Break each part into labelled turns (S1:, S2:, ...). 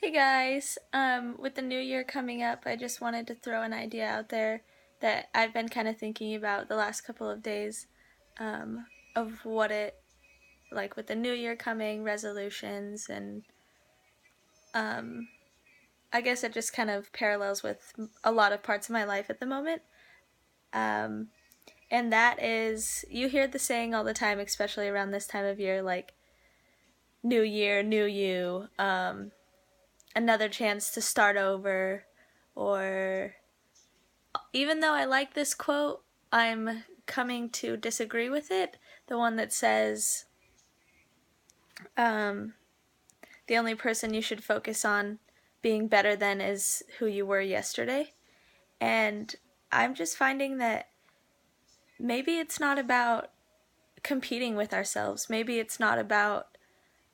S1: Hey guys, with the new year coming up, I just wanted to throw an idea out there that I've been kind of thinking about the last couple of days, um, of what it, like with the new year coming, resolutions, and um, I guess it just kind of parallels with a lot of parts of my life at the moment. Um, and that is, you hear the saying all the time, especially around this time of year, like, new year, new you, another chance to start over, or even though I like this quote, I'm coming to disagree with it. The one that says, um, the only person you should focus on being better than is who you were yesterday. And I'm just finding that maybe it's not about competing with ourselves.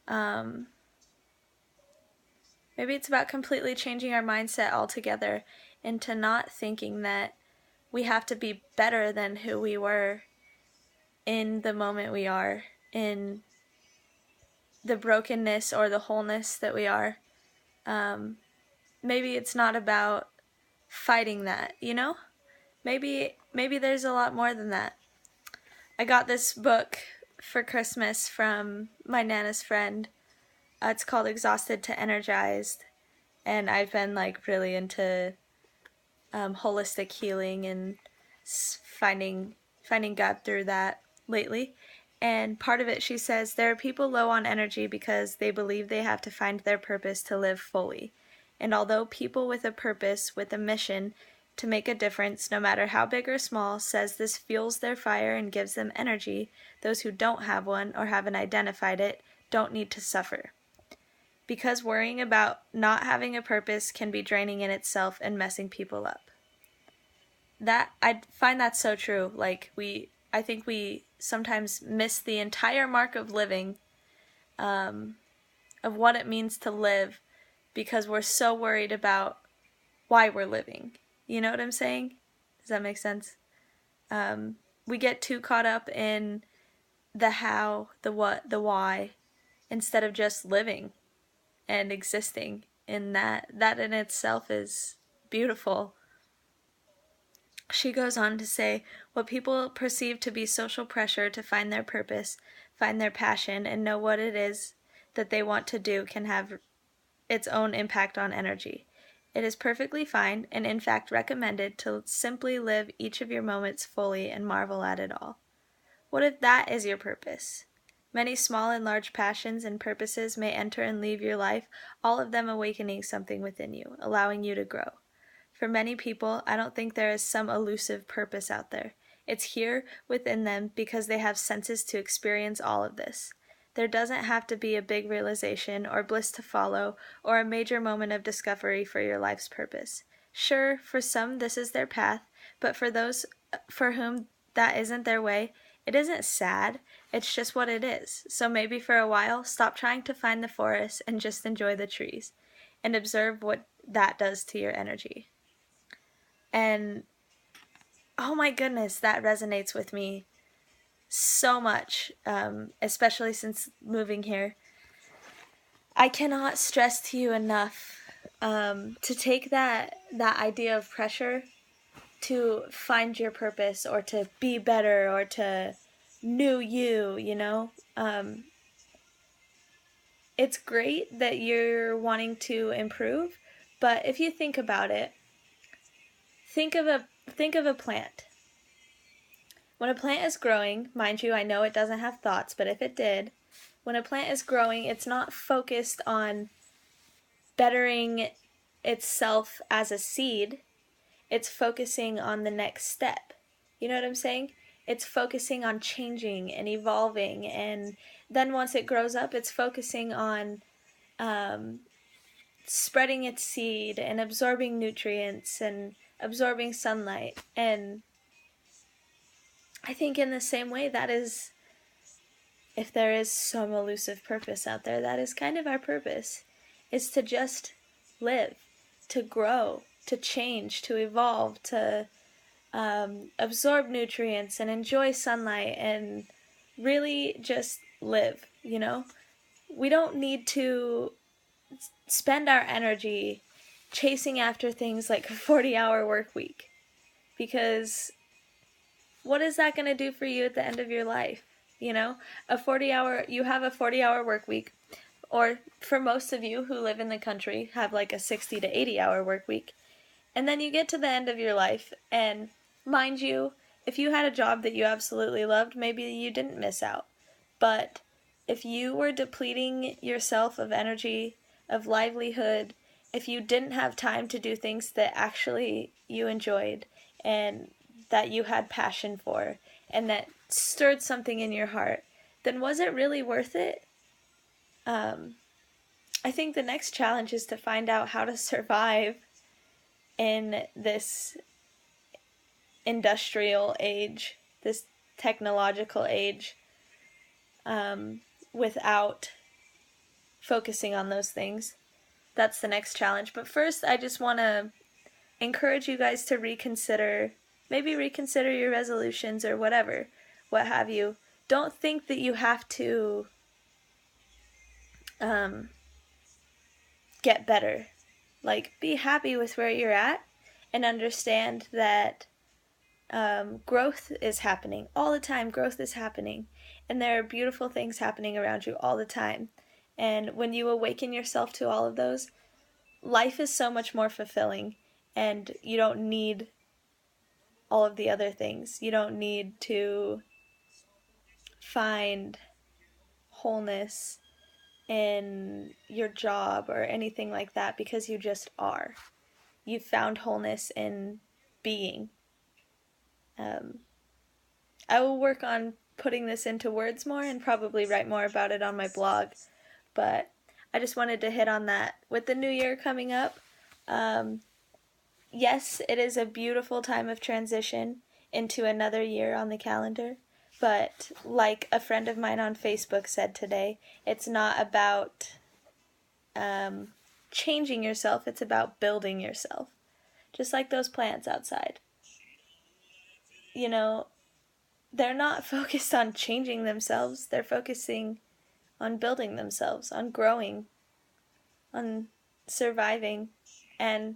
S1: Um, maybe it's about completely changing our mindset altogether into not thinking that we have to be better than who we were in the moment we are, in the brokenness or the wholeness that we are. Um, maybe it's not about fighting that, you know? Maybe there's a lot more than that. I got this book for Christmas from my Nana's friend. It's called Exhausted to Energized, and I've been like really into holistic healing and finding God through that lately. And part of it, she says, there are people low on energy because they believe they have to find their purpose to live fully. And although people with a purpose, with a mission to make a difference, no matter how big or small, says this fuels their fire and gives them energy, those who don't have one or haven't identified it don't need to suffer. Because worrying about not having a purpose can be draining in itself and messing people up. That I find that so true. I think we sometimes miss the entire mark of living, um, of what it means to live, because we're so worried about why we're living. You know what I'm saying? Does that make sense? We get too caught up in the how, the what, the why, instead of just living and existing. And that in itself is beautiful. She goes on to say, what people perceive to be social pressure to find their purpose, find their passion, and know what it is that they want to do can have its own impact on energy. It is perfectly fine, and in fact recommended, to simply live each of your moments fully and marvel at it all. What if that is your purpose? Many small and large passions and purposes may enter and leave your life, all of them awakening something within you, allowing you to grow. For many people, I don't think there is some elusive purpose out there. It's here within them because they have senses to experience all of this. There doesn't have to be a big realization or bliss to follow or a major moment of discovery for your life's purpose. Sure, for some this is their path, but for those for whom that isn't their way, it isn't sad, it's just what it is. So maybe for a while, stop trying to find the forest and just enjoy the trees and observe what that does to your energy. And oh my goodness, that resonates with me so much, especially since moving here. I cannot stress to you enough, to take that idea of pressure to find your purpose or to be better or to new you, you know? It's great that you're wanting to improve, but if you think about it, think of a plant. When a plant is growing, mind you, I know it doesn't have thoughts, but if it did, when a plant is growing, it's not focused on bettering itself as a seed, it's focusing on the next step. You know what I'm saying? It's focusing on changing and evolving, and then once it grows up, it's focusing on um, spreading its seed and absorbing nutrients and absorbing sunlight. And I think in the same way, that is, if there is some elusive purpose out there, that is kind of our purpose, is to just live, to grow, to change, to evolve, to absorb nutrients and enjoy sunlight and really just live, you know? We don't need to spend our energy chasing after things like a 40-hour work week. Because what is that going to do for you at the end of your life? You know, you have a 40-hour work week, or for most of you who live in the country, have like a 60 to 80-hour work week. And then you get to the end of your life, and mind you, if you had a job that you absolutely loved, maybe you didn't miss out. But if you were depleting yourself of energy, of livelihood, if you didn't have time to do things that actually you enjoyed and that you had passion for and that stirred something in your heart, then was it really worth it? I think the next challenge is to find out how to survive in this industrial age, this technological age, without focusing on those things. That's the next challenge. But first, I just want to encourage you guys to maybe reconsider your resolutions or whatever, what have you. Don't think that you have to get better. Like, be happy with where you're at and understand that growth is happening all the time. Growth is happening, and there are beautiful things happening around you all the time. And when you awaken yourself to all of those, life is so much more fulfilling, and you don't need all of the other things. You don't need to find wholeness in your job or anything like that, because you just are. You've found wholeness in being. I will work on putting this into words more and probably write more about it on my blog, but I just wanted to hit on that. With the new year coming up, yes, it is a beautiful time of transition into another year on the calendar, but like a friend of mine on Facebook said today, it's not about changing yourself, it's about building yourself. Just like those plants outside. You know, they're not focused on changing themselves, they're focusing on building themselves, on growing, on surviving, and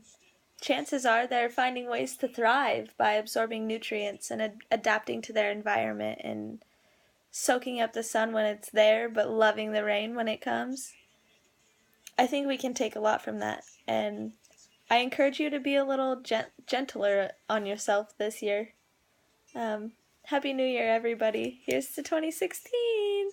S1: chances are they're finding ways to thrive by absorbing nutrients and adapting to their environment and soaking up the sun when it's there, but loving the rain when it comes. I think we can take a lot from that, and I encourage you to be a little gentler on yourself this year. Happy New Year, everybody. Here's to 2016!